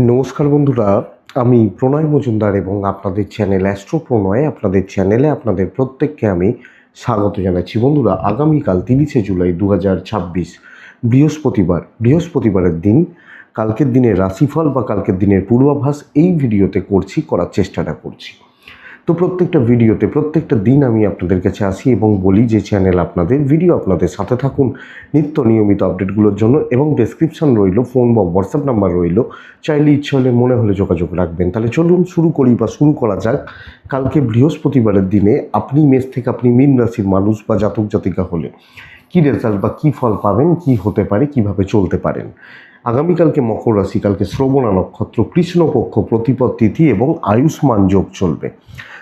নমস্কার বন্ধুরা, আমি প্রণয় মজুমদার এবং আপনাদের চ্যানেল অ্যাস্ট্রো প্রণয় আপনাদের চ্যানেলে আপনাদের প্রত্যেককে আমি স্বাগত জানাচ্ছি। বন্ধুরা, আগামীকাল 30শে জুলাই 2026 বৃহস্পতিবারের দিন, কালকের দিনের রাশিফল বা কালকের দিনের পূর্বাভাস এই ভিডিওতে করার চেষ্টাটা করছি। তো প্রত্যেকটা ভিডিওতে প্রত্যেকটা দিন আমি আপনাদের কাছে আসি এবং বলি যে চ্যানেল আপনাদের, ভিডিও আপনাদের সাথে থাকুন নিত্য নিয়মিত আপডেটগুলোর জন্য, এবং ডেসক্রিপশন রইল, ফোন বা হোয়াটসঅ্যাপ নাম্বার রইল, চাইলে ইচ্ছে হলে মনে হলে যোগাযোগ রাখবেন। তাহলে চলুন শুরু করা যাক। কালকে বৃহস্পতিবারের দিনে আপনি মেষ থেকে আপনি মীন রাশির মানুষ বা জাতক জাতিকা হলে কী রেজাল্ট বা কী ফল পাবেন, কী হতে পারে, কিভাবে চলতে পারেন। আগামীকালকে মকর রাশি, কালকে শ্রবণা নক্ষত্র, কৃষ্ণপক্ষ, প্রতিপদ তিথি এবং আয়ুষ্মান যোগ চলবে।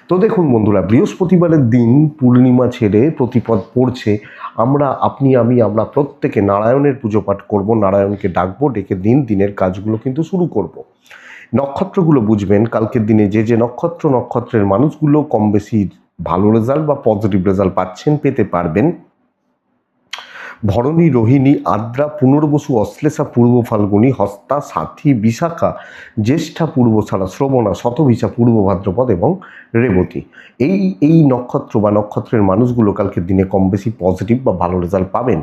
তো দেখুন বন্ধুরা, বৃহস্পতিবারের দিন পূর্ণিমা ছেড়ে প্রতিপদ পড়ছে। আমরা প্রত্যেকে নারায়ণের পুজো পাঠ করব, নারায়ণকে ডাকবো, ডেকে দিনের কাজগুলো কিন্তু শুরু করব। নক্ষত্রগুলো বুঝবেন, কালকের দিনে যে নক্ষত্রের মানুষগুলো কম বেশি ভালো রেজাল্ট বা পজিটিভ রেজাল্ট পেতে পারবেন: ভরণী, রোহিণী, আদ্রা, পুনর্বসু, অশ্লেষা, পূর্ব ফাল্গুনী, হস্তা, সাথী, বিশাখা, জ্যেষ্ঠা, পূর্বছাড়া, শ্রবণা, শতভিষা, পূর্ব ভাদ্রপদ এবং রেবতী। এই নক্ষত্র বা নক্ষত্রের মানুষগুলো কালকের দিনে কম বেশি পজিটিভ বা ভালো রেজাল্ট পাবেন।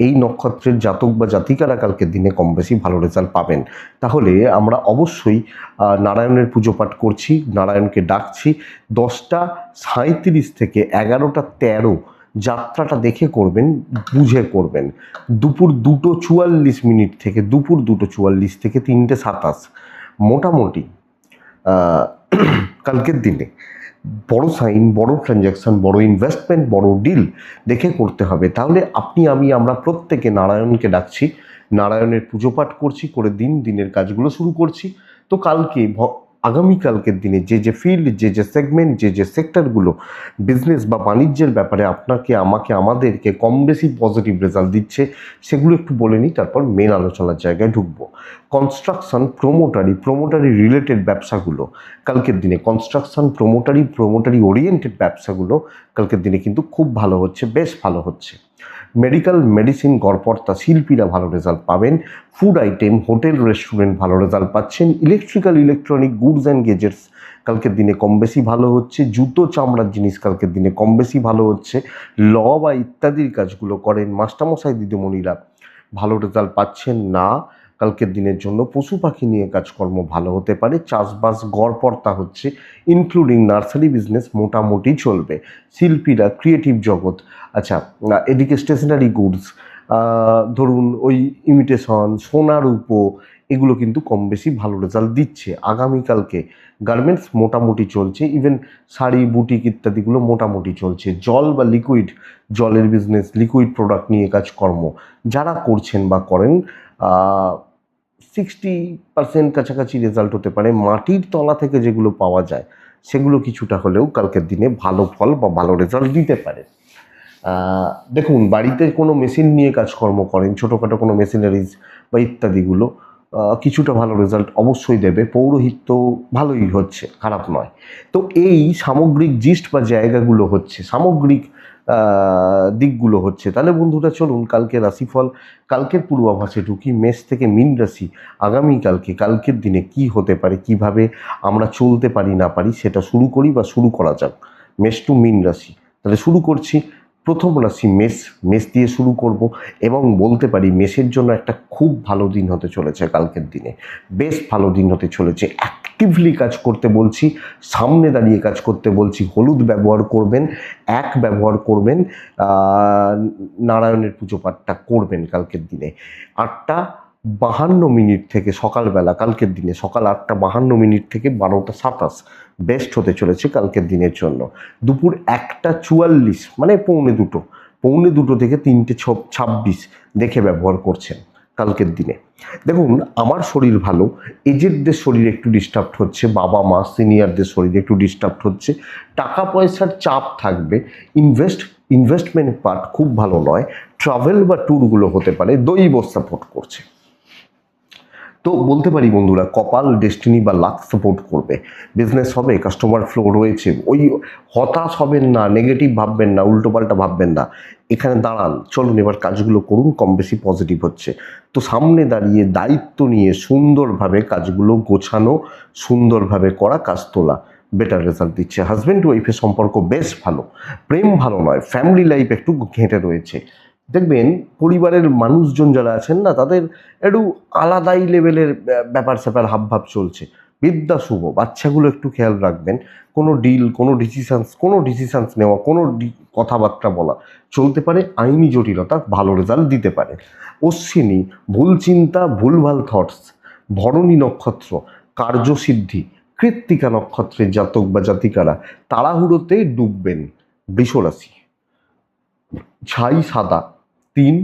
এই নক্ষত্রের জাতক বা জাতিকারা কালকের দিনে কম বেশি ভালো রেজাল্ট পাবেন। তাহলে আমরা অবশ্যই নারায়ণের পুজো পাঠ করছি, নারায়ণকে ডাকছি। 10টা 37 থেকে 11টা 13 যাত্রাটা দেখে করবেন, বুঝে করবেন। দুপুর 2:44 থেকে 3টে 27 মোটামুটি কালকের দিনে বড় সাইন, বড় ট্রানজ্যাকশন, বড় ইনভেস্টমেন্ট, বড় ডিল দেখে করতে হবে। তাহলে আমরা প্রত্যেকে নারায়ণকে ডাকছি, নারায়ণের পুজো পাঠ করছি, করে দিনের কাজগুলো শুরু করছি। তো আগামীকালকের দিনে যে ফিল্ড, যে সেগমেন্ট, যে সেক্টরগুলো বিজনেস বা বাণিজ্যের ব্যাপারে আমাদেরকে কম বেশি পজিটিভ রেজাল্ট দিচ্ছে, সেগুলো একটু বলে নিই, তারপর মেন আলোচনার জায়গায় ঢুকবো। কনস্ট্রাকশন, প্রোমোটারি রিলেটেড ব্যবসাগুলো কালকের দিনে, প্রোমোটারি ওরিয়েন্টেড ব্যবসাগুলো কালকের দিনে কিন্তু খুব ভালো হচ্ছে, বেশ ভালো হচ্ছে। মেডিকেল, মেডিসিন, গড়পড়তা, শিল্পীরা ভালো রেজাল্ট পাবেন। ফুড আইটেম, হোটেল, রেস্টুরেন্ট ভালো রেজাল্ট পাচ্ছেন। ইলেকট্রনিক গুডস অ্যান্ড গেজেটস কালকের দিনে কম বেশি ভালো হচ্ছে। জুতো, চামড়ার জিনিস কালকের দিনে কম বেশি ভালো হচ্ছে। ল বা ইত্যাদির কাজগুলো করেন মাস্টারমশাই, দিদিমণিরা ভালো রেজাল্ট পাচ্ছেন না কালকের দিনের জন্য। পশু পাখি নিয়ে কাজকর্ম ভালো হতে পারে। চাষবাস গড়পড়তা হচ্ছে, ইনক্লুডিং নার্সারি বিজনেস মোটামুটি চলবে। শিল্পীরা, ক্রিয়েটিভ জগৎ, আচ্ছা, এদিকে স্টেশনারি গুডস, ধরুন ওই ইমিটেশন, সোনার উপো, এগুলো কিন্তু কম বেশি ভালো রেজাল্ট দিচ্ছে। আগামীকালকে গার্মেন্টস মোটামুটি চলছে, ইভেন শাড়ি, বুটিক ইত্যাদিগুলো মোটামুটি চলছে। জল বা জলের বিজনেস, লিকুইড প্রোডাক্ট নিয়ে কাজকর্ম যারা করছেন বা করেন, 60% কাছাকাছি রেজাল্ট হতে পারে। মাটির তলা থেকে যেগুলো পাওয়া যায় সেগুলো কিছুটা হলেও কালকের দিনে ভালো ফল বা ভালো রেজাল্ট দিতে পারে। দেখুন, বাড়িতে কোনো মেশিন নিয়ে কাজকর্ম করেন, ছোটোখাটো কোনো মেশিনারিজ বা ইত্যাদিগুলো কিছুটা ভালো রেজাল্ট অবশ্যই দেবে। পৌরোহিত্য ভালোই হচ্ছে, খারাপ নয়। তো এই সামগ্রিক জিস্ট বা জায়গাগুলো হচ্ছে, সামগ্রিক দিকগুলো হচ্ছে। তাহলে বন্ধুরা চলুন কালকে রাশিফল, কালকের পূর্বাভাসে ঢুকি। মেষ থেকে মীন রাশি কালকের দিনে কি হতে পারে, কিভাবে আমরা চলতে পারি না পারি, সেটা শুরু করা যাক। মেষ টু মীন রাশি, তাহলে শুরু করছি। প্রথম রাশি মেষ দিয়ে শুরু করব, এবং বলতে পারি মেষের জন্য একটা খুব ভালো দিন হতে চলেছে কালকের দিনে, বেশ ভালো দিন হতে চলেছে। অ্যাক্টিভলি কাজ করতে বলছি, সামনে দাঁড়িয়ে কাজ করতে বলছি। হলুদ ব্যবহার করবেন, ব্যবহার করবেন, নারায়ণের পুজো পাঠটা করবেন কালকের দিনে। 8টা 52 থেকে সকালবেলা, কালকের দিনে সকাল 8টা 52 থেকে 12টা 27 বেস্ট হতে চলেছে কালকের দিনের জন্য। দুপুর 1টা 44 মানে পৌনে দুটো থেকে 3টে 26 দেখে ব্যবহার করছেন কালকের দিনে। দেখুন, আমার শরীর ভালো, এজেডদের শরীর একটু ডিস্টার্ব হচ্ছে, বাবা মা সিনিয়রদের শরীর একটু ডিস্টার্ব হচ্ছে, টাকা পয়সার চাপ থাকবে। ইনভেস্টমেন্ট পার্ট খুব ভালো নয়। ট্রাভেল বা ট্যুরগুলো হতে পারে, দৈব সাপোর্ট করছে। তো তো বলতে পারি বন্ধুরা, কপাল, ডেস্টিনি বা লাক সাপোর্ট করবে, বিজনেস হবে, কাস্টমার ফ্লো রয়েছে। ওই হতাশ হবেন না, নেগেটিভ ভাববেন না, উল্টোপাল্টা ভাববেন না, এখানে দাঁড়ান, চলুন এবার কাজগুলো করুন, কম বেশি পজিটিভ হচ্ছে। তো সামনে দাঁড়িয়ে দায়িত্ব নিয়ে সুন্দরভাবে কাজগুলো গোছানো, সুন্দরভাবে করা, কাজ তোলা বেটার রেজাল্ট দিচ্ছে। হাজব্যান্ড ওয়াইফের সম্পর্ক বেশ ভালো, প্রেম ভালো নয়, ফ্যামিলি লাইফ একটু ঘেঁটে রয়েছে। দেখবেন পরিবারের মানুষজন যারা আছেন না, তাদের একটু আলাদাই লেভেলের ব্যাপার স্যাপার হাবভাব চলছে। বিদ্যা শুভ, বাচ্চাগুলো একটু খেয়াল রাখবেন। কোনো ডিল, কোনো ডিসিশানস নেওয়া, কোনো কথাবার্তা বলা চলতে পারে। আইনি জটিলতা ভালো রেজাল্ট দিতে পারে। অশ্বিনী, ভুল চিন্তা, ভুলভাল থটস। ভরণী নক্ষত্র, কার্যসিদ্ধি। কৃত্তিকা নক্ষত্রের জাতক বা জাতিকারা তাড়াহুড়োতে ডুববেন। বৃষ রাশি, ছাই সাদা 3,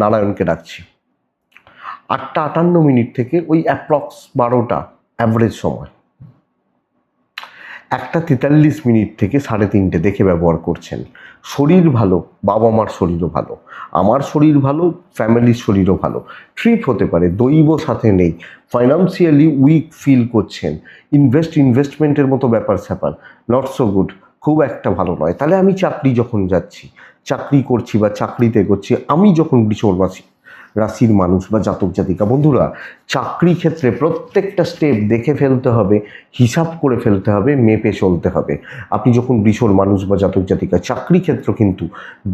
নারায়ণকে ডাকছি। 8:58 থেকে ওই অ্যাপ্রক্স 12টা অ্যাভারেজ সময়। 1:43 থেকে 3:30 দেখে ব্যবহার করছেন। শরীর ভালো, বাবা মার শরীরও ভালো, আমার শরীর ভালো, ফ্যামিলির শরীরও ভালো। ট্রিপ হতে পারে, দৈব সাথে নেই। ফাইন্যান্সিয়ালি উইক ফিল করছেন। ইনভেস্টমেন্টের মতো ব্যাপার স্যাপার নট সো গুড, খুব একটা ভালো নয়। তাহলে আমি চাকরি যখন যাচ্ছি, চাকরি করছি বা চাকরিতে করছি, আমি যখন বৃষ রাশির মানুষ বা জাতক জাতিকা বন্ধুরা, চাকরি ক্ষেত্রে প্রত্যেকটা স্টেপ দেখে ফেলতে হবে, হিসাব করে ফেলতে হবে, মেপে চলতে হবে। আপনি যখন বৃষর মানুষ বা জাতক জাতিকা, চাকরি ক্ষেত্র কিন্তু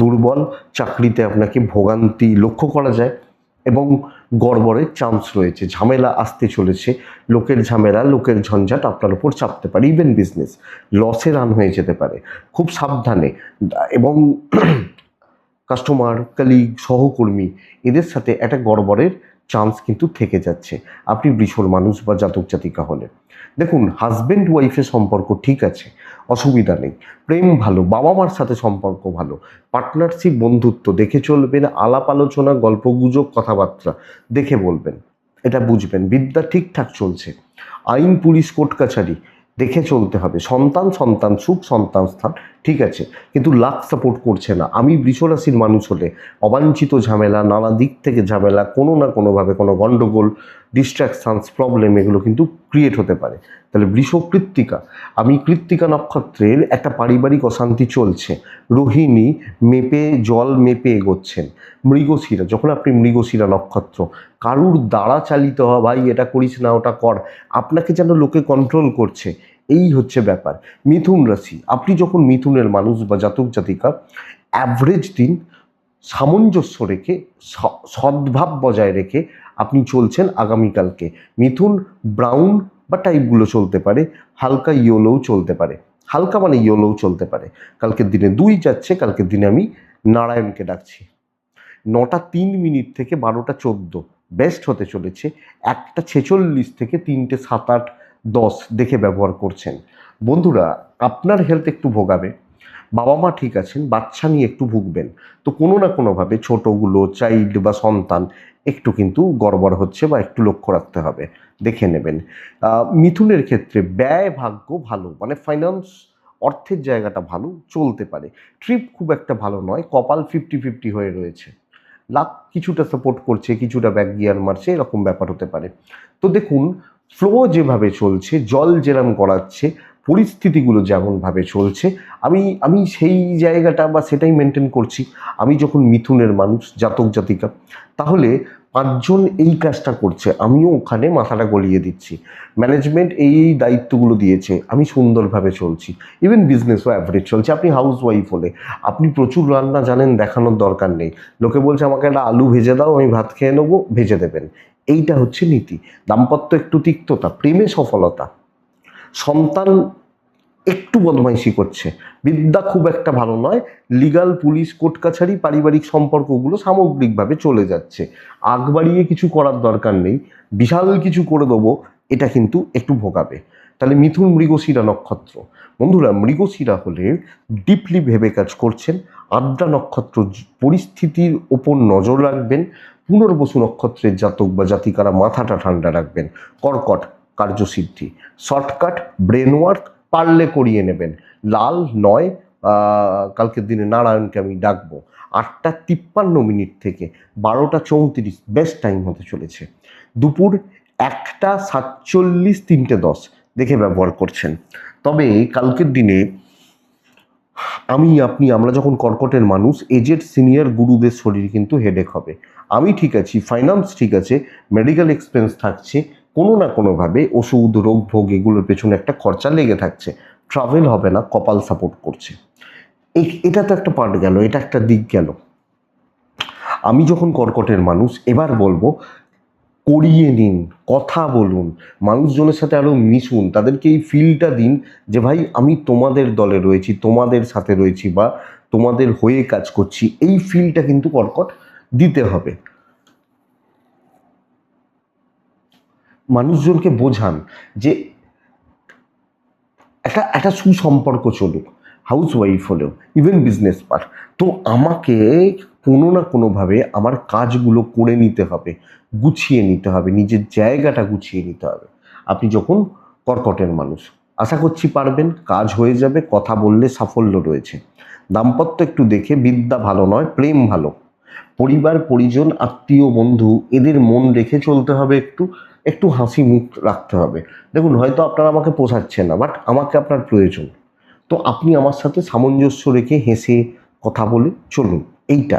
দুর্বল, চাকরিতে আপনাকে ভোগান্তি লক্ষ্য করা যায় এবং গড়বড়ের চান্স রয়েছে। ঝামেলা আসতে চলেছে, লোকের ঝামেলা, লোকের ঝঞ্ঝাট আপনার উপর চাপতে পারে। ইভেন বিজনেস লসে রান হয়ে যেতে পারে, খুব সাবধানে। এবং কাস্টমার, কলিগ, সহকর্মী, এদের সাথে একটা গড়বড়ের চান্স কিন্তু থেকে যাচ্ছে আপনি বৃষর মানুষ বা জাতক জাতিকা হলে। দেখুন, হাজব্যান্ড ওয়াইফের সম্পর্ক ঠিক আছে, অসুবিধা নেই। প্রেম ভালো, বাবা মার সাথে সম্পর্ক ভালো। পার্টনারশিপ, বন্ধুত্ব দেখে চলবেন। আলাপ আলোচনা, গল্পগুজব, কথাবার্তা দেখে বলবেন, এটা বুঝবেন। বিদ্যা ঠিকঠাক চলছে। আইন, পুলিশ, কোর্ট কাছারি দেখে চলতে হবে। সন্তান সুখ, সন্তান স্থান ঠিক আছে, কিন্তু লাক সাপোর্ট করছে না। আমি বৃষ রাশির মানুষ হলে অবাঞ্ছিত ঝামেলা, নানা দিক থেকে ঝামেলা, কোনো না কোনোভাবে কোনো গণ্ডগোল, ডিস্ট্র্যাকশনস, প্রবলেম, এগুলো কিন্তু ক্রিয়েট হতে পারে। তাহলে বৃষ কৃত্তিকা, আমি কৃত্তিকা নক্ষত্রের একটা পারিবারিক অশান্তি চলছে। রোহিণী, মেপে জল মেপে এগোচ্ছেন। মৃগশিরা, যখন আপনি মৃগশিরা নক্ষত্র, কারুর দ্বারা চালিত হওয়া, ভাই এটা করিস না, ওটা কর, আপনাকে যেন লোকে কন্ট্রোল করছে, এই হচ্ছে ব্যাপার। মিথুন রাশি, আপনি যখন মিথুনের মানুষ বা জাতক জাতিকা, অ্যাভারেজ দিন সামঞ্জস্য রেখে, সদ্ভাব বজায় রেখে আপনি চলছেন আগামীকালকে। মিথুন ব্রাউন বা টাইপগুলো চলতে পারে, হালকা ইয়েলোও চলতে পারে, হালকা মানে ইয়েলোও চলতে পারে। কালকের দিনে 2 যাচ্ছে, কালকের দিনে আমি নারায়ণকে ডাকছি। 9:03 থেকে 12:14 বেস্ট হতে চলেছে। 1:46 থেকে 3:07, 8, 10 দেখে ব্যবহার করছেন। বন্ধুরা, আপনার হেলথ একটু ভোগাবে, বাবা মা ঠিক আছেন, বাচ্চা নিয়ে একটু ভুগবেন। তো কোনো না কোনোভাবে ছোটোগুলো, চাইল্ড বা সন্তান একটু কিন্তু গড়বড় হচ্ছে বা একটু লক্ষ্য রাখতে হবে, দেখে নেবেন। মিথুনের ক্ষেত্রে ব্যয় ভাগ্য ভালো, মানে ফাইন্যান্স, অর্থের জায়গাটা ভালো চলতে পারে। ট্রিপ খুব একটা ভালো নয়, কপাল 50-50 হয়ে রয়েছে। লাক কিছুটা সাপোর্ট করছে, কিছুটা ব্যাক গিয়ার মারছে, এরকম ব্যাপার হতে পারে। তো দেখুন, ফ্লো যেভাবে চলছে, জল যেরকম গড়াচ্ছে, পরিস্থিতিগুলো যেমনভাবে চলছে, আমি আমি সেই জায়গাটা বা সেটাই মেনটেন করছি। আমি যখন মিথুনের মানুষ, জাতক জাতিকা, তাহলে 5 জন এই কাজটা করছে, আমিও ওখানে মাথাটা গলিয়ে দিচ্ছি। ম্যানেজমেন্ট এই দায়িত্বগুলো দিয়েছে, আমি সুন্দরভাবে চলছি। ইভেন বিজনেসও অ্যাভারেজ চলছে। আপনি হাউস ওয়াইফ হলে আপনি প্রচুর রান্না জানেন, দেখানোর দরকার নেই। লোকে বলছে আমাকে একটা আলু ভেজে দাও, আমি ভাত খেয়ে নেবো, ভেজে দেবেন। এইটা হচ্ছে নীতি। দাম্পত্য একটু তিক্ততা, প্রেমে সফলতা, সন্তান একটু বদমাইশি করছে, বিদ্যা খুব একটা ভালো নয়, লিগাল, পুলিশ, কোর্ট কাছারি, পারিবারিক সম্পর্কগুলো সামগ্রিকভাবে চলে যাচ্ছে। আগ বাড়িয়ে কিছু করার দরকার নেই, বিশাল কিছু করে দেবো, এটা কিন্তু একটু ভোগাবে। তাহলে মিথুন মৃগশিরা নক্ষত্র, বন্ধুরা মৃগশিরা হলে ডিপলি ভেবে কাজ করছেন। আদ্রা নক্ষত্র, পরিস্থিতির ওপর নজর রাখবেন। পুনর্বসু নক্ষত্রের জাতক বা জাতিকারা মাথাটা ঠান্ডা রাখবেন। কর্কট, কার্যসিদ্ধি, শর্টকাট, ব্রেন ওয়ার্ক, পারলে করিয়ে নেবেন। লাল 9, কালকের দিনে নারায়ণকে আমি ডাকবো। 8:53 থেকে 12:34 বেস্ট টাইম হতে চলেছে। দুপুর 1:47, 3:10 দেখে ব্যবহার করছেন। তবে কালকের দিনে আমি আপনি আমরা যখন কর্কটের মানুষ, এজেড সিনিয়র গুরুদের শরীর কিন্তু হেডেক হবে। আমি ঠিক আছি, ফাইন্যান্স ঠিক আছে, মেডিকেল এক্সপেন্স থাকছে, কোনো না কোনোভাবে ওষুধ রোগ ভোগ এগুলোর পেছনে একটা খরচা লেগে থাকছে। ট্রাভেল হবে না, কপাল সাপোর্ট করছে। এটা তো একটা পার্ট গেল, এটা একটা দিক গেল। আমি যখন কর্কটের মানুষ, এবার বলবো করিয়ে নিন, কথা বলুন, মানুষজনের সাথে আরও মিশুন, তাদেরকে এই ফিলটা দিন যে ভাই আমি তোমাদের দলে রয়েছি, তোমাদের সাথে রয়েছি বা তোমাদের হয়ে কাজ করছি। এই ফিলটা কিন্তু কর্কট দিতে হবে। মানুষজনকে বোঝান যে একটা সুসম্পর্ক চলুক, হাউস ওয়াইফ হলেও, ইভেন বিজনেস পার্ট। তো আমাকে কোনো না কোনোভাবে আমার কাজগুলো করে নিতে হবে, গুছিয়ে নিতে হবে, নিজের জায়গাটা গুছিয়ে নিতে হবে। আপনি যখন কর্কটের মানুষ, আশা করছি পারবেন, কাজ হয়ে যাবে, কথা বললে সাফল্য রয়েছে। দাম্পত্য একটু দেখে, বিদ্যা ভালো নয়, প্রেম ভালো। পরিবার পরিজন আত্মীয় বন্ধু এদের মন রেখে চলতে হবে, একটু একটু হাসি মুখ রাখতে হবে। দেখুন, হয়তো আপনার আমাকে পোষাচ্ছে না, বাট আমাকে আপনার প্রয়োজন। তো আপনি আমার সাথে সামঞ্জস্য রেখে হেসে কথা বলে চলুন। এইটা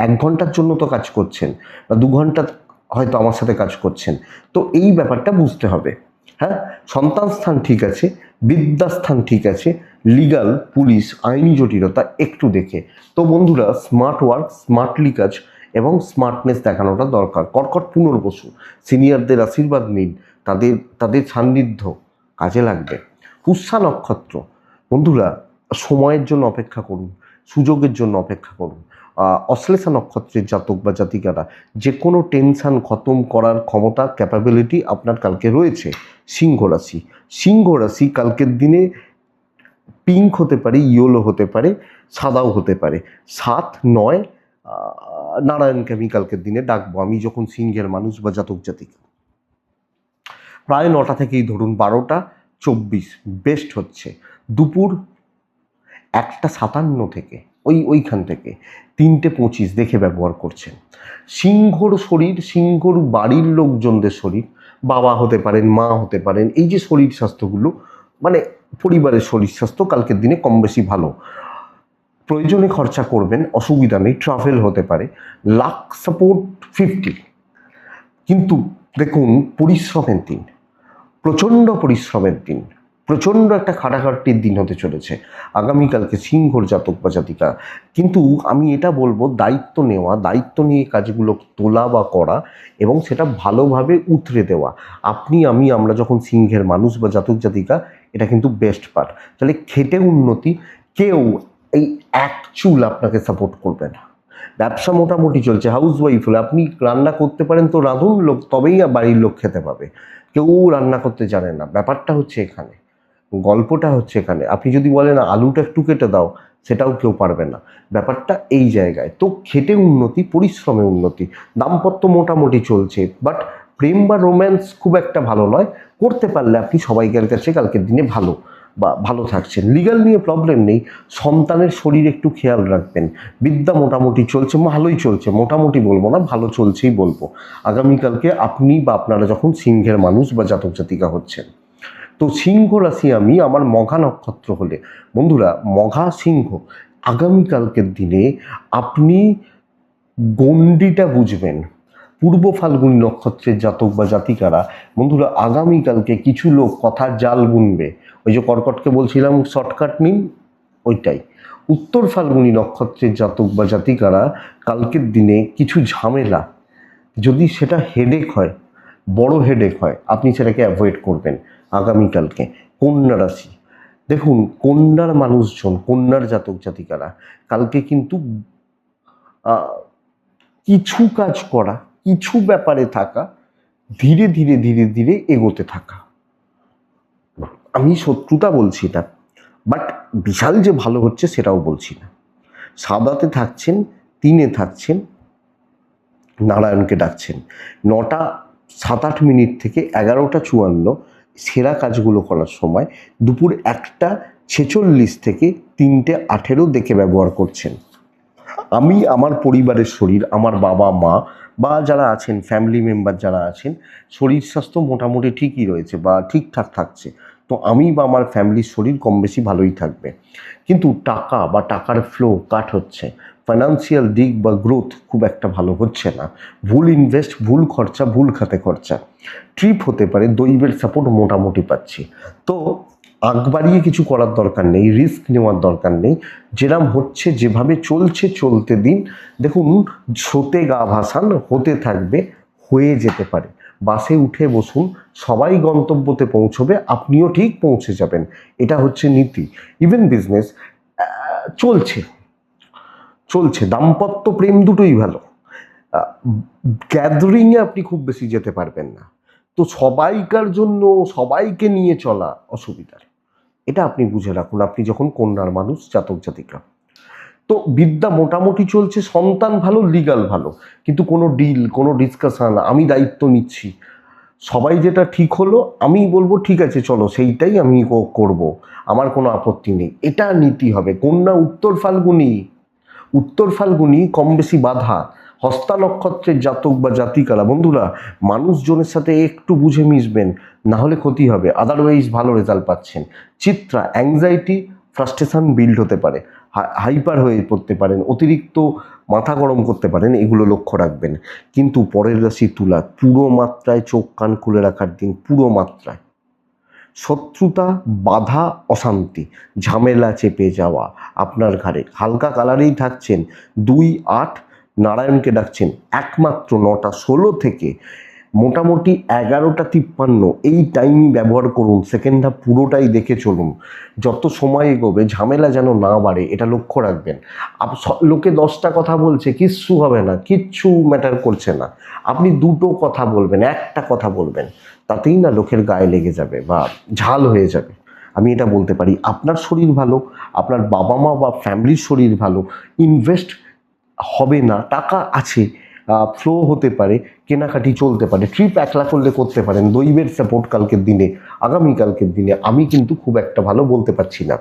1 ঘন্টার জন্য তো কাজ করছেন, বা 2 ঘন্টা হয়তো আমার সাথে কাজ করছেন। তো এই ব্যাপারটা বুঝতে হবে। হ্যাঁ, সন্তান স্থান ঠিক আছে, বিদ্যাস্থান ঠিক আছে, লিগাল পুলিশ আইনি জটিলতা একটু দেখে। তো বন্ধুরা, স্মার্ট ওয়ার্ক, স্মার্টলি কাজ এবং স্মার্টনেস দেখানোটা দরকার। কর্কট পুনর্বসু, সিনিয়রদের আশীর্বাদ নিন, তাদের তাদের সান্নিধ্য কাজে লাগবে। পুষ্যা নক্ষত্র, বন্ধুরা সময়ের জন্য অপেক্ষা করুন, সুযোগের জন্য অপেক্ষা করুন। অশ্লেষা নক্ষত্রের জাতক বা জাতিকারা যে কোনো টেনশন খতম করার ক্ষমতা, ক্যাপাবিলিটি আপনার কালকে রয়েছে। সিংহ রাশি, সিংহ রাশি কালকের দিনে পিঙ্ক হতে পারে, ইয়েলো হতে পারে, সাদাও হতে পারে। 7, 9 নারায়ণকে আমি কালকের দিনে ডাকবো, আমি যখন সিংহের মানুষ বা জাতক জাতিকা। প্রায় 9টা থেকেই ধরুন 12টা 24 বেস্ট হচ্ছে। দুপুর 1টা 57 থেকে ওইখান থেকে 3টে 25 দেখে ব্যবহার করছেন। সিংহর শরীর, সিংহর বাড়ির লোকজনদের শরীর, বাবা হতে পারেন, মা হতে পারেন, এই যে শরীর স্বাস্থ্যগুলো, মানে পরিবারের শরীর স্বাস্থ্য কালকের দিনে কম বেশি ভালো। প্রয়োজনে খরচা করবেন, অসুবিধা নেই, ট্রাভেল হতে পারে। লাক সাপোর্ট 50। কিন্তু দেখুন, পরিশ্রমের দিন, প্রচণ্ড পরিশ্রমের দিন, প্রচণ্ড একটা খাটাখাটনির দিন হতে চলেছে আগামীকালকে সিংহর জাতক বা জাতিকা। কিন্তু আমি এটা বলবো, দায়িত্ব নেওয়া, দায়িত্ব নিয়ে কাজগুলো তোলা বা করা এবং সেটা ভালোভাবে উতরে দেওয়া। আপনি আমরা যখন সিংহের মানুষ বা জাতক জাতিকা, এটা কিন্তু বেস্ট পার্ট। তাহলে খেটে উন্নতি, কেউ এই এক চুল আপনাকে সাপোর্ট করবে না। ব্যবসা মোটামুটি চলছে, হাউস ওয়াইফ হলে আপনি রান্না করতে পারেন তো রাঁধুন লোক, তবেই বাড়ির লোক খেতে পাবে। কেউ রান্না করতে জানে না, ব্যাপারটা হচ্ছে এখানে, গল্পটা হচ্ছে এখানে। আপনি যদি বলেন আলুটা একটু কেটে দাও, সেটাও কেউ পারবে না। ব্যাপারটা এই জায়গায়। তো খেটে উন্নতি, পরিশ্রমে উন্নতি। দাম্পত্য মোটামুটি চলছে, বাট প্রেম বা রোম্যান্স খুব একটা ভালো নয়। করতে পারলে আপনি সবাইকার কাছে কালকের দিনে ভালো থাকছেন। লিগাল নিয়ে প্রবলেম নেই, সন্তানের শরীর একটু খেয়াল রাখবেন। বিদ্যা মোটামুটি চলছে, ভালোই চলছে, মোটামুটি বলবো না, ভালো চলছেই বলবো আগামীকালকে আপনি বা আপনারা যখন সিংহের মানুষ বা জাতক জাতিকা হচ্ছেন। তো সিংহ রাশি আমি, আমার মঘা নক্ষত্র হলে, বন্ধুরা মঘা সিংহ, আগামীকালকের দিনে আপনি গণ্ডিটা বুঝবেন। পূর্ব ফাল্গুনী নক্ষত্রের জাতক বা জাতিকারা, বন্ধুরা আগামীকালকে কিছু লোক কথার জাল বুনবে। ওই যে কর্কটকে বলছিলাম শর্টকাট নিন, ওইটাই। উত্তর ফাল্গুনী নক্ষত্রের জাতক বা জাতিকারা কালকের দিনে কিছু ঝামেলা, যদি সেটা হেডেক হয়, বড় হেডেক হয়, আপনি সেটাকে অ্যাভয়েড করবেন আগামীকালকে। কন্যা রাশি, দেখুন কন্যার মানুষজন, কন্যার জাতক জাতিকারা কালকে কিন্তু কিছু কাজ করা, কিছু ব্যাপারে থাকা, ধীরে ধীরে ধীরে ধীরে এগোতে থাকা। আমি শত্রুতা বলছি না, বাট বিশাল যে ভালো হচ্ছে সেটাও বলছি না। সাদাতে থাকছেন, 3-এ থাকছেন, নারায়ণকে ডাকছেন। 9টা 7-8 থেকে 11টা 54 সেরা কাজগুলো করার সময়। দুপুর 1টা 46 থেকে 3টে 18 দেখে ব্যবহার করছেন। আমি আমার পরিবারের শরীর, আমার বাবা মা বা যারা আছেন ফ্যামিলি মেম্বার যারা আছেন, শরীর স্বাস্থ্য মোটামুটি ঠিকই রয়েছে বা ঠিকঠাক থাকছে। তো আমি বা আমার ফ্যামিলির শরীর কম বেশি ভালোই থাকবে। কিন্তু টাকা বা টাকার ফ্লো কাট হচ্ছে, ফাইন্যান্সিয়াল দিক বা গ্রোথ খুব একটা ভালো হচ্ছে না। ভুল ইনভেস্ট, ভুল খরচা, ভুল খাতে খরচা। ট্রিপ হতে পারে, দৈবের সাপোর্ট মোটামুটি পাচ্ছি। তো আগ বাড়িয়ে কিছু করার দরকার নেই, রিস্ক নেওয়ার দরকার নেই। যেরম হচ্ছে, যেভাবে চলছে চলতে দিন। দেখুন, স্রোতে গা ভাসান, হতে থাকবে, হয়ে যেতে পারে। বাসে উঠে বসুন, সবাই গন্তব্যতে পৌঁছবে, আপনিও ঠিক পৌঁছে যাবেন। এটা হচ্ছে নীতি। ইভেন বিজনেস চলছে চলছে, দাম্পত্য প্রেম দুটোই ভালো। গ্যাদারিংয়ে আপনি খুব বেশি যেতে পারবেন না। তো সবাইকার জন্য সবাইকে নিয়ে চলা অসুবিধার। এটা আপনি বুঝে রাখুন, আপনি যখন কন্যার মানুষ, জাতক জাতিকা। তো বিদ্যা মোটামুটি চলছে, সন্তান ভালো, লিগাল ভালো। কিন্তু কোনো ডিল, কোনো ডিসকাশন, আমি দায়িত্ব নিচ্ছি, সবাই যেটা ঠিক হলো আমি বলবো ঠিক আছে চলো সেইটাই আমি করব, আমার কোনো আপত্তি নেই, এটা নীতি হবে। কন্যা উত্তর ফাল্গুনি কম বেশি বাধা। হস্তা নক্ষত্রের জাতক বা জাতিকারা, বন্ধুরা, মানুষজনের সাথে একটু বুঝে মিশবেন, না হলে ক্ষতি হবে। আদারওয়াইজ ভালো রেজাল্ট পাচ্ছেন। চিত্রা, অ্যাংজাইটি, ফ্রাস্ট্রেশন বিল্ড হতে পারে, হাইপার হয়ে পড়তে পারেন, অতিরিক্ত মাথা গরম করতে পারেন, এগুলো লক্ষ্য রাখবেন। কিন্তু পরের রাশি তুলা, পুরো মাত্রায় চোখ কান খুলে রাখার দিন, পুরো মাত্রায়। শত্রুতা, বাধা, অশান্তি, ঝামেলা চেপে যাওয়া আপনার ঘাড়ে। হালকা কালারেই থাকছেন, 2-8 নারায়ণকে ডাকছেন। একমাত্র 9টা 16 থেকে মোটামুটি 11টা 53 এই টাইম ব্যবহার করুন। সেকেন্ড হাফ পুরোটাই দেখে চলুন। যত সময় এগোবে ঝামেলা যেন না বাড়ে, এটা লক্ষ্য রাখবেন। লোকে 10টা কথা বলছে, কিচ্ছু হবে না, কিচ্ছু ম্যাটার করছে না। আপনি 2টো কথা বলবেন, একটা কথা বলবেন, তাতেই না লোকের গায়ে লেগে যাবে বা ঝাল হয়ে যাবে। আমি এটা বলতে পারি, আপনার শরীর ভালো, আপনার বাবা মা বা ফ্যামিলির শরীর ভালো, ইনভেস্ট হবে না, টাকা আছে, ফ্লো হতে পারে, কেনাকাটি চলতে পারে, ট্রিপ একলা করলে করতে পারেন। দৈবের সাপোর্ট কালকের দিনে, আগামীকালকের দিনে আমি কিন্তু খুব একটা ভালো বলতে পারছি না।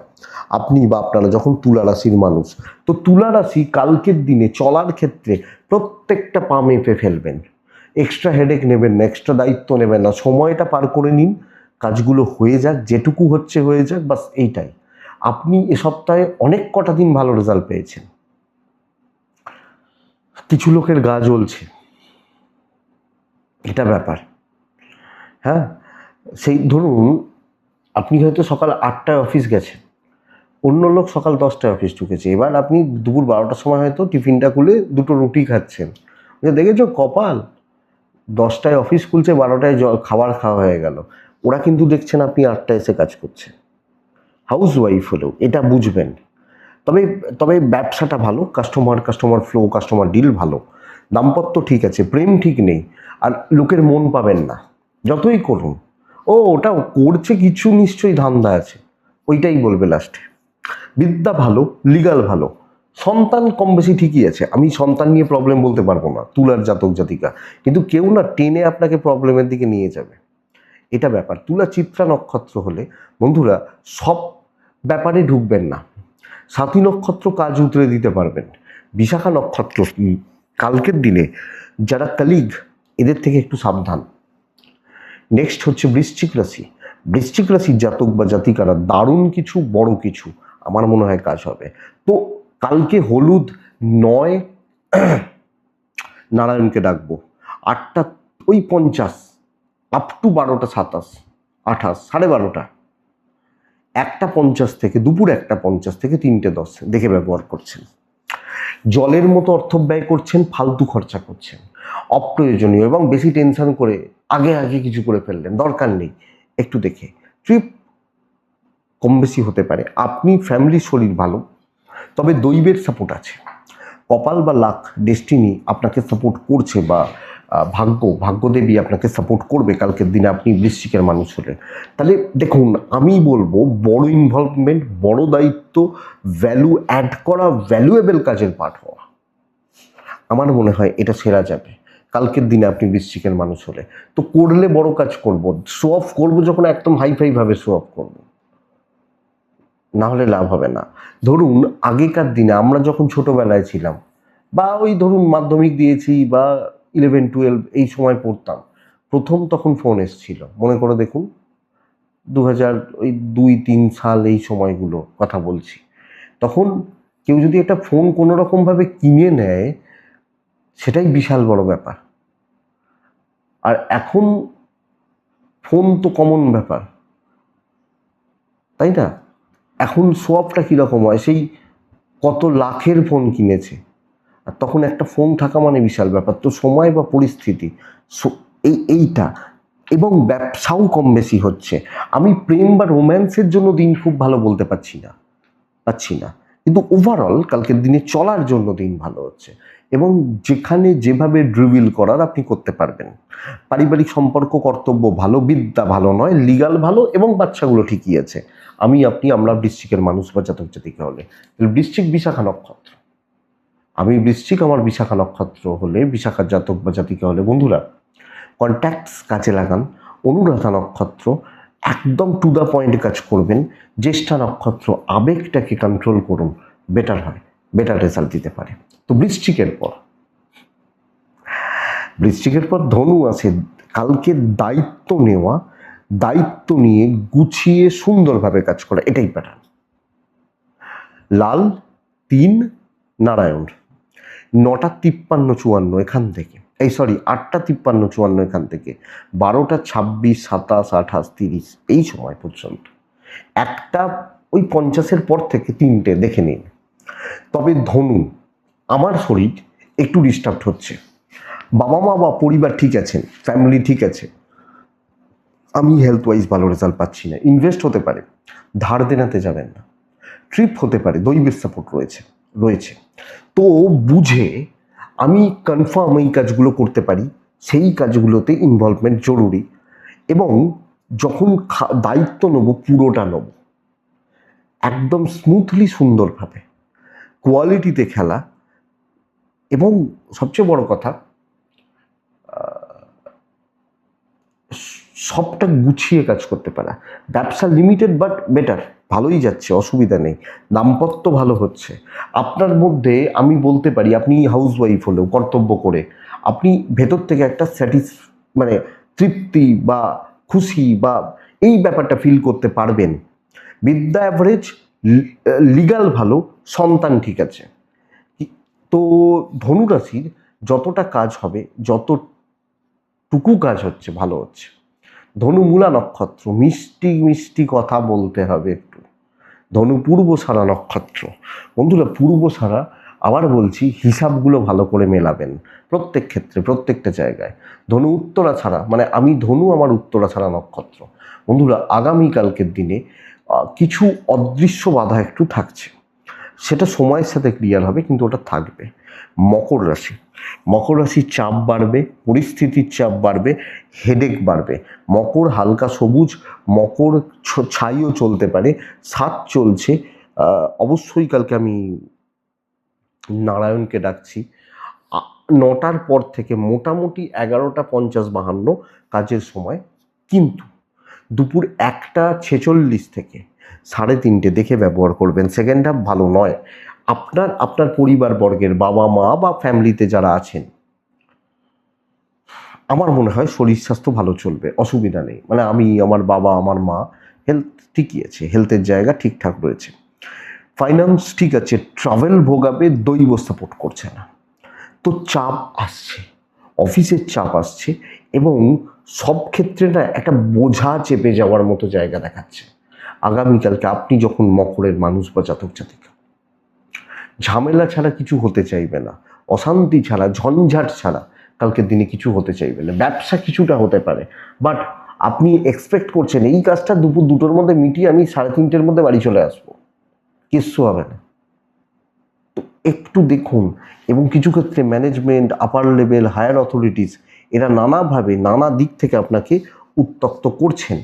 আপনি বা আপনারা যখন তুলা রাশির মানুষ, তো তুলা রাশি কালকের দিনে চলার ক্ষেত্রে প্রত্যেকটা পা মেপে ফেলবেন। এক্সট্রা হেডেক নেবেন না, এক্সট্রা দায়িত্ব নেবেন না, সময়টা পার করে নিন, কাজগুলো হয়ে যাক, যেটুকু হচ্ছে হয়ে যাক, বাস এইটাই। আপনি এ সপ্তাহে অনেক কটা দিন ভালো রেজাল্ট পেয়েছেন। কিছু লোকের গা জ্বলছে, এটা ব্যাপার। হ্যাঁ, সেই ধরুন আপনি হয়তো সকাল 8টায় অফিস গেছেন, অন্য লোক সকাল 10টায় অফিস ঢুকেছে। এবার আপনি দুপুর 12টার সময় হয়তো টিফিনটা খুলে 2টো রুটি খাচ্ছেন। দেখেছো কপাল, 10টায় অফিস খুলছে, 12টায় খাবার খাওয়া হয়ে গেল। ওরা কিন্তু দেখছেন আপনি 8টায় এসে কাজ করছেন। হাউস ওয়াইফ হলেও এটা বুঝবেন। তবে তবে ব্যবসাটা ভালো, কাস্টমার ফ্লো, কাস্টমার ডিল ভালো। দাম্পত্য ঠিক আছে, প্রেম ঠিক নেই। আর লোকের মন পাবেন না যতই করুন, ও ওটা করছে, কিছু নিশ্চয়ই ধান্দা আছে, ওইটাই বলবে লাস্টে। বিদ্যা ভালো, লিগাল ভালো, সন্তান কম বেশি ঠিকই আছে। আমি সন্তান নিয়ে প্রবলেম বলতে পারবো না, তুলার জাতক জাতিকা। কিন্তু কেউ না টেনে আপনাকে প্রবলেমের দিকে নিয়ে যাবে, এটা ব্যাপার। তুলা চিত্রা নক্ষত্র হলে বন্ধুরা সব ব্যাপারে ঢুকবেন না। সাথী নক্ষত্র কাজ উতরে দিতে পারবেন। বিশাখা নক্ষত্র কালকের দিনে যারা কালিগ, এদের থেকে একটু সাবধান। নেক্সট হচ্ছে বৃশ্চিক রাশির জাতক বা জাতিকারা, দারুণ কিছু, বড় কিছু আমার মনে হয় কাজ হবে। তো কালকে হলুদ 9 নারায়ণকে ডাকবো। 8টা 50 আপ টু 12টা 27, 28, 12:30, 1টা 50 থেকে দুপুর 1টা 50 থেকে 3টে 10 দেখে ব্যবহার করছেন। জলের মতো অর্থ ব্যয় করছেন, ফালতু খরচা করছেন, অপ্রয়োজনীয়, এবং বেশি টেনশন করে আগে আগে কিছু করে ফেললেন, দরকার নেই। একটু দেখে ট্রিপ কম বেশি হতে পারে। আপনি ফ্যামিলির শরীর ভালো, তবে দৈবের সাপোর্ট আছে। কপাল বা লাক, ডেস্টিনি আপনাকে সাপোর্ট করছে, বা ভাগ্যদেবী আপনাকে সাপোর্ট করবে কালকের দিনে আপনি বৃশ্চিকের মানুষ হলে। তাহলে দেখুন, আমি বলবো বড় ইনভলভমেন্ট, বড় দায়িত্ব, ভ্যালু অ্যাড করা, ভ্যালুয়েবল কাজের পার্ট হওয়া, আমার মনে হয় এটা সেরা যাবে কালকের দিনে আপনি বৃশ্চিকের মানুষ হলে। তো করলে বড় কাজ করব, শো অফ করবো যখন একদম হাইফাই ভাবে শো অফ করবো। না হলে লাভ হবে না। ধরুন আগেকার দিনে আমরা যখন ছোটবেলায় ছিলাম, বা ওই ধরুন মাধ্যমিক দিয়েছি বা 11-12 এই সময় পড়তাম, প্রথম তখন ফোন এসছিল, মনে করে দেখুন 2000 ওই 2-3 সাল এই সময়গুলো কথা বলছি। তখন কেউ যদি একটা ফোন কোনো রকমভাবে কিনে নেয়, সেটাই বিশাল বড় ব্যাপার। আর এখন ফোন তো কমন ব্যাপার, তাই না? এখন শো অফটা কীরকম হয়, সেই কত লাখের ফোন কিনেছে, আর তখন একটা ফোন থাকা মানে বিশাল ব্যাপার। তো সময় বা পরিস্থিতি এইটা, এবং ব্যবসাও কম বেশি হচ্ছে। আমি প্রেম বা রোম্যান্সের জন্য দিন খুব ভালো বলতে পারছি না, কিন্তু ওভারঅল কালকের দিনে চলার জন্য দিন ভালো হচ্ছে, এবং যেখানে যেভাবে ড্রিভিল করার আপনি করতে পারবেন। পারিবারিক সম্পর্ক কর্তব্য ভালো, বিদ্যা ভালো নয়, লিগাল ভালো, এবং বাচ্চাগুলো ঠিকই আছে। আমরা বৃশ্চিকের মানুষ বা জাতক জাতিকা হলে, বৃশ্চিক বিশাখা নক্ষত্র, আমি বৃশ্চিক, আমার বিশাখা নক্ষত্র হলে, বিশাখার জাতক বা জাতিকা হলে, বন্ধুরা কন্ট্যাক্টস কাজে লাগান। অনুরাধা নক্ষত্র একদম টু দ্য পয়েন্ট কাজ করবেন। জ্যেষ্ঠা নক্ষত্র আবেগটাকে কন্ট্রোল করুন, বেটার হয়, বেটার রেজাল্ট দিতে পারে। তো বৃশ্চিকের পর ধনু আছে। কালকে দায়িত্ব নেওয়া, দায়িত্ব নিয়ে গুছিয়ে সুন্দরভাবে কাজ করা, এটাই প্যাটার্ন। লাল 3 নারায়ণ 9:53-54 এখান থেকে, 8:53-54 এখান থেকে 12:26, 27, 28, 30 এই সময় পর্যন্ত। একটা ওই 50-এর পর থেকে 3টে দেখে নিন। তবে ধনু, আমার শরীর একটু ডিস্টার্ব হচ্ছে, বাবা মা বা পরিবার ঠিক আছেন, ফ্যামিলি ঠিক আছে, আমি হেলথ ওয়াইজ ভালো রেজাল্ট পাচ্ছি না। ইনভেস্ট হতে পারে, ধার দেনাতে যাবেন না। ট্রিপ হতে পারে, দৈবের সাপোর্ট রয়েছে। তো বুঝে আমি কনফার্ম এই কাজগুলো করতে পারি, সেই কাজগুলোতে ইনভলভমেন্ট জরুরি। এবং যখন দায়িত্ব নেব, পুরোটা নেব একদম স্মুথলি, সুন্দরভাবে, কোয়ালিটিতে খেলা, এবং সবচেয়ে বড় কথা সবটা গুছিয়ে কাজ করতে পারা। ব্যবসা লিমিটেড বাট বেটার, ভালোই যাচ্ছে, অসুবিধা নেই। দাম্পত্য ভালো হচ্ছে আপনার মধ্যে। আমি বলতে পারি আপনি হাউস ওয়াইফ হলেও কর্তব্য করে আপনি ভেতর থেকে একটা মানে তৃপ্তি বা খুশি বা এই ব্যাপারটা ফিল করতে পারবেন। বিদ্যা অ্যাভারেজ, লিগাল ভালো, সন্তান ঠিক আছে। তো ধনুরাশির যতটা কাজ হবে, যতটুকু কাজ হচ্ছে, ভালো হচ্ছে। ধনু মূলা নক্ষত্র, মিষ্টি মিষ্টি কথা বলতে হবে একটু। ধনু পূর্বসারা নক্ষত্র, বন্ধুরা পূর্বসারা, আবার বলছি, হিসাবগুলো ভালো করে মেলাবেন প্রত্যেক ক্ষেত্রে, প্রত্যেকটা জায়গায়। ধনু উত্তরা ছাড়া, মানে আমি ধনু, আমার উত্তরা ছাড়া নক্ষত্র। বন্ধুরা আগামীকালকের দিনে কিছু অদৃশ্য বাধা একটু থাকছে, সেটা সময়ের সাথে ক্লিয়ার হবে, কিন্তু ওটা থাকবে। মকর রাশির চাপ বাড়বে, পরিস্থিতির চাপ বাড়বে, হেডেক বাড়বে। মকর হালকা সবুজ, মকর ছাইও চলতে পারে, 7 চলছে। অবশ্যই কালকে আমি নারায়ণকে ডাকছি। 9টার পর থেকে মোটামুটি 11:50-52 কাজের সময়, কিন্তু দুপুর 1:46 থেকে 3:30 দেখে ব্যবহার করবেন। সেকেন্ড হাফ ভালো নয়। আপনার পরিবারবর্গের বাবা মা বা ফ্যামিলিতে যারা আছেন, আমার মনে হয় শরীর স্বাস্থ্য ভালো চলবে, অসুবিধা নেই। মানে আমার বাবা, আমার মা হেলথ ঠিকই আছে, হেলথের জায়গা ঠিকঠাক রয়েছে। ফাইন্যান্স ঠিক আছে, ট্রাভেল ভোগাবে, দৈব সাপোর্ট করছে না। তো চাপ আসছে, অফিসের চাপ আসছে, এবং সব ক্ষেত্রে না একটা বোঝা চেপে যাওয়ার মতো জায়গা দেখাচ্ছে। আগামীকালকে আপনি যখন মকরের মানুষ বা জাতক জাতিকা, ঝামেলা ছাড়া কিছু হতে চাইবে না, অশান্তি ছাড়া, ঝঞ্ঝাট ছাড়া কালকের দিনে কিছু হতে চাইবে না। ব্যবসা কিছুটা হতে পারে, বাট আপনি এক্সপেক্ট করছেন এই কাজটা দুপুর 2টোর মধ্যে মিটিয়ে আমি 3:30-র মধ্যে বাড়ি চলে আসবো, কিচ্ছু হবে না। তো একটু দেখুন। এবং কিছু ক্ষেত্রে management, upper level, higher authorities, এরা নানাভাবে, নানা দিক থেকে আপনাকে উত্তক্ত করছেন।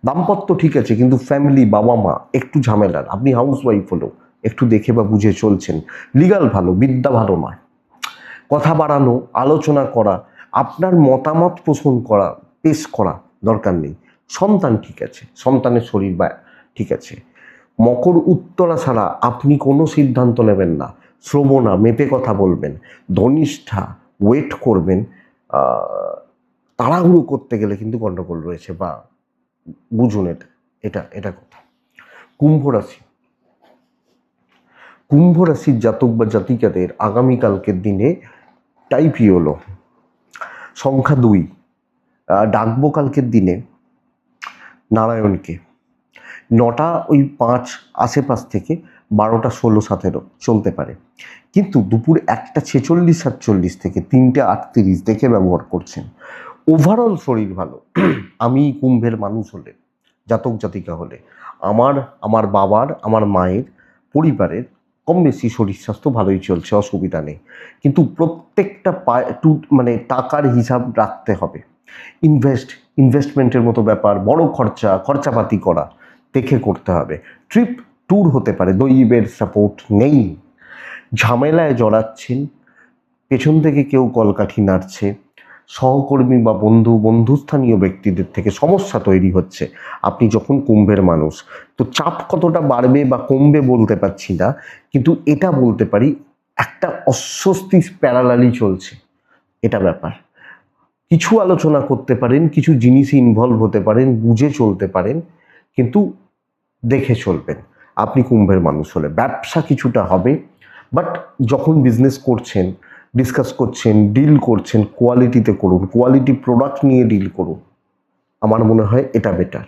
দাম্পত্য ঠিক আছে, কিন্তু ফ্যামিলি, বাবা মা একটু ঝামেলার। আপনি হাউস ওয়াইফ হলেও একটু দেখে বা বুঝে চলছেন। লিগাল ভালো, বিদ্যা ভালো নয়। কথা বাড়ানো, আলোচনা করা, আপনার মতামত পোষণ করা, পেশ করা দরকার নেই। সন্তান ঠিক আছে, সন্তানের শরীর বা ঠিক আছে। মকর উত্তরা ছাড়া আপনি কোনো সিদ্ধান্ত নেবেন না, শ্রবণা মেপে কথা বলবেন, ধনিষ্ঠা ওয়েট করবেন, তাড়াহুড়ো করতে গেলে কিন্তু গণ্ডগোল রয়েছে, বা বুঝুন এটা এটা এটা কথা। কুম্ভ রাশি, কুম্ভ রাশির জাতক বা জাতিকাদের আগামীকালকের দিনে টাইপই হলো সংখ্যা 2। ডাকবো কালকের দিনে নারায়ণকে 9টা ওই 5 আশেপাশ থেকে 12টা 16 17 চলতে পারে, কিন্তু দুপুর 1টা 46 47 থেকে 3টে 38 দেখে ব্যবহার করছেন। ওভারঅল শরীর ভালো। আমি কুম্ভের মানুষ হলে, জাতক জাতিকা হলে, আমার বাবার, আমার মায়ের, পরিবারের কম বেশি শরীর স্বাস্থ্য ভালোই চলছে, অসুবিধা নেই। কিন্তু প্রত্যেকটা মানে টাকার হিসাব রাখতে হবে। ইনভেস্টমেন্টের মতো ব্যাপার, বড় খরচাপাতি করা দেখে করতে হবে। ট্যুর হতে পারে, দৈবের সাপোর্ট নেই, ঝামেলায় জড়াচ্ছেন, পেছন থেকে কেউ কলকাঠি নাড়ছে, সহকর্মী বা বন্ধুস্থানীয় ব্যক্তিদের থেকে সমস্যা তৈরি হচ্ছে আপনি যখন কুম্ভের মানুষ। তো চাপ কতটা বাড়বে বা কমবে বলতে পারছি না, কিন্তু এটা বলতে পারি একটা অস্বস্তি প্যারালালি চলছে, এটা ব্যাপার। কিছু আলোচনা করতে পারেন, কিছু জিনিসে ইনভলভ হতে পারেন, বুঝে চলতে পারেন, কিন্তু দেখে চলবেন আপনি কুম্ভের মানুষ হলে। ব্যবসা কিছুটা হবে, বাট যখন বিজনেস করছেন, ডিসকাস করছেন, ডিল করছেন, কোয়ালিটিতে করুন, কোয়ালিটি প্রোডাক্ট নিয়ে ডিল করুন, আমার মনে হয় এটা বেটার।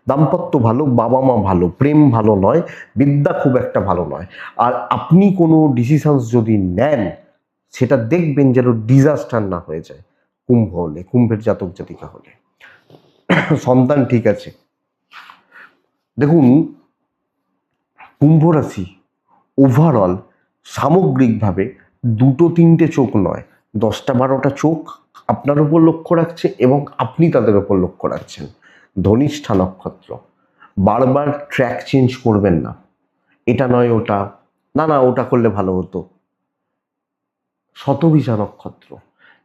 দাম্পত্য ভালো, বাবা মা ভালো, প্রেম ভালো নয়, বিদ্যা খুব একটা ভালো নয়। আর আপনি কোনো ডিসিশনস যদি নেন, সেটা দেখবেন যেন ডিজাস্টার না হয়ে যায়। কুম্ভ হলে, কুম্ভের জাতক জাতিকা হলে সন্তান ঠিক আছে। দেখুন, কুম্ভ রাশি ওভারঅল সামগ্রিকভাবে 2-3টে চোখ নয়, 10টা-12টা চোখ আপনার উপর লক্ষ্য রাখছে এবং আপনি তাদের উপর লক্ষ্য রাখছেন। ধনিষ্ঠা নক্ষত্র, বারবার ট্র্যাক চেঞ্জ করবেন না, এটা নয় ওটা, না ওটা করলে ভালো হতো। শতভিষা নক্ষত্র,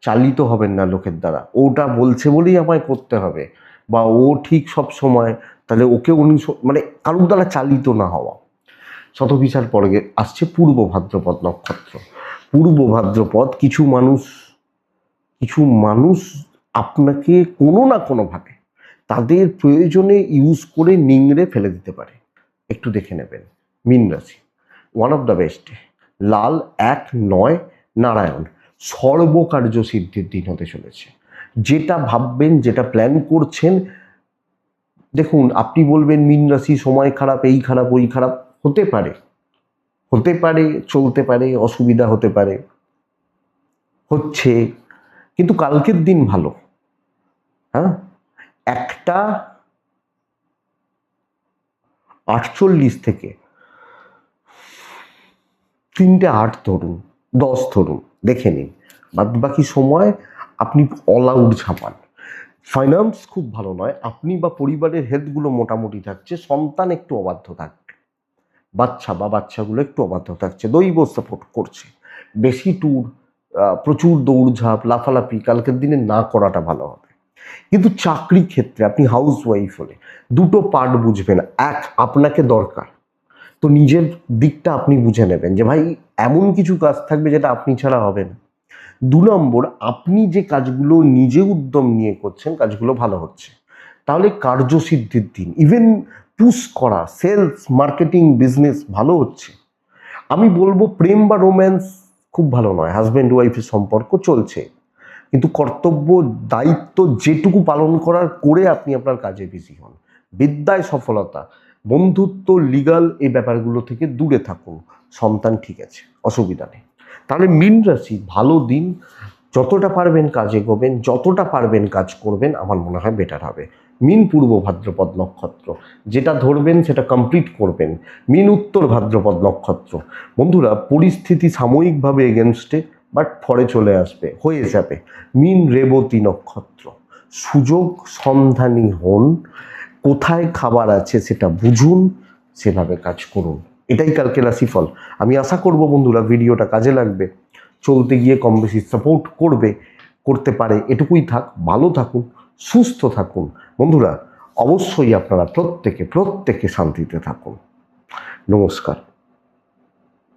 চালিত হবেন না লোকের দ্বারা, ওটা বলছে বলেই আমায় করতে হবে, বা ও ঠিক সব সময়, তাহলে ওকে উনি মানে কারোর দ্বারা চালিত না হওয়া। শতভিষার পরে আসছে পূর্ব ভাদ্রপদ নক্ষত্র। পূর্ব ভাদ্রপদ, কিছু মানুষ আপনাকে কোনো না কোনোভাবে তাদের প্রয়োজনে ইউজ করে নিংড়ে ফেলে দিতে পারে, একটু দেখে নেবেন। মীন রাশি, ওয়ান অফ দ্য বেস্ট, লাল 1-9 নারায়ণ, সর্বকার্য সিদ্ধির দিন হতে চলেছে। যেটা ভাববেন, যেটা প্ল্যান করছেন, দেখুন আপনি বলবেন মীন রাশি সময় খারাপ, এই খারাপ ওই খারাপ, হতে পারে, চলতে পারে, অসুবিধা হতে পারে, হচ্ছে, কিন্তু কালকের দিন ভালো। হ্যাঁ, 1টা 48 থেকে 3টে 8 ধরুন, 10 ধরুন, দেখে নিন, বাদ বাকি সময় আপনি অল আউট ঝাঁপান। ফাইন্যান্স খুব ভালো নয়, আপনি বা পরিবারের হেলথগুলো মোটামুটি থাকছে, সন্তান একটু অবাধ্য থাকবে, বাচ্চাগুলো একটু অবাধ্য থাকছে, দৈব সাপোর্ট করছে। বেশি ট্যুর, প্রচুর দৌড়ঝাঁপ, লাফালাফি কালকের দিনে না করাটা ভালো হবে। কিন্তু চাকরি ক্ষেত্রে আপনি হাউস ওয়াইফ হলে 2টো পার্ট বুঝবেন। এক, আপনাকে দরকার, তো নিজের দিকটা আপনি বুঝে নেবেন যে ভাই এমন কিছু কাজ থাকবে যেটা আপনি ছাড়া হবে না। 2 নম্বর, আপনি যে কাজগুলো নিজে উদ্যম নিয়ে করছেন, কাজগুলো ভালো হচ্ছে, তাহলে কার্যসিদ্ধির দিন। ইভেন পুশ করা, সেলস, মার্কেটিং, বিজনেস ভালো হচ্ছে। আমি বলবো প্রেম বা রোম্যান্স খুব ভালো নয়, হাজব্যান্ড ওয়াইফের সম্পর্ক চলছে, কিন্তু কর্তব্য দায়িত্ব যেটুকু পালন করার করে আপনি আপনার কাজে বিজি হন। বিদ্যায় সফলতা, বন্ধুত্ব, লিগাল এই ব্যাপারগুলো থেকে দূরে থাকুন। সন্তান ঠিক আছে, অসুবিধা নেই। তাহলে মীন রাশি ভালো দিন, যতটা পারবেন কাজে এগোবেন, যতটা পারবেন কাজ করবেন, আমার মনে হয় বেটার হবে। মীন পূর্ব ভাদ্রপদ নক্ষত্র, যেটা ধরবেন সেটা কমপ্লিট করবেন। মীন উত্তর ভাদ্রপদ নক্ষত্র, বন্ধুরা পরিস্থিতি সাময়িকভাবে এগেনস্টে, বাট পরে চলে আসবে, হয়ে যাবে। মীন রেবতী নক্ষত্র, সুযোগ সন্ধানী হন, কোথায় খাবার আছে সেটা বুঝুন, সেভাবে কাজ করুন। এটাই কালকে রাশিফল। আমি আশা করব বন্ধুরা ভিডিওটা কাজে লাগবে, চলতে গিয়ে কম বেশি সাপোর্ট করতে পারে, এটুকুই থাক। ভালো থাকুন, সুস্থ থাকুন বন্ধুরা। অবশ্যই আপনারা প্রত্যেকে শান্তিতে থাকুন। নমস্কার।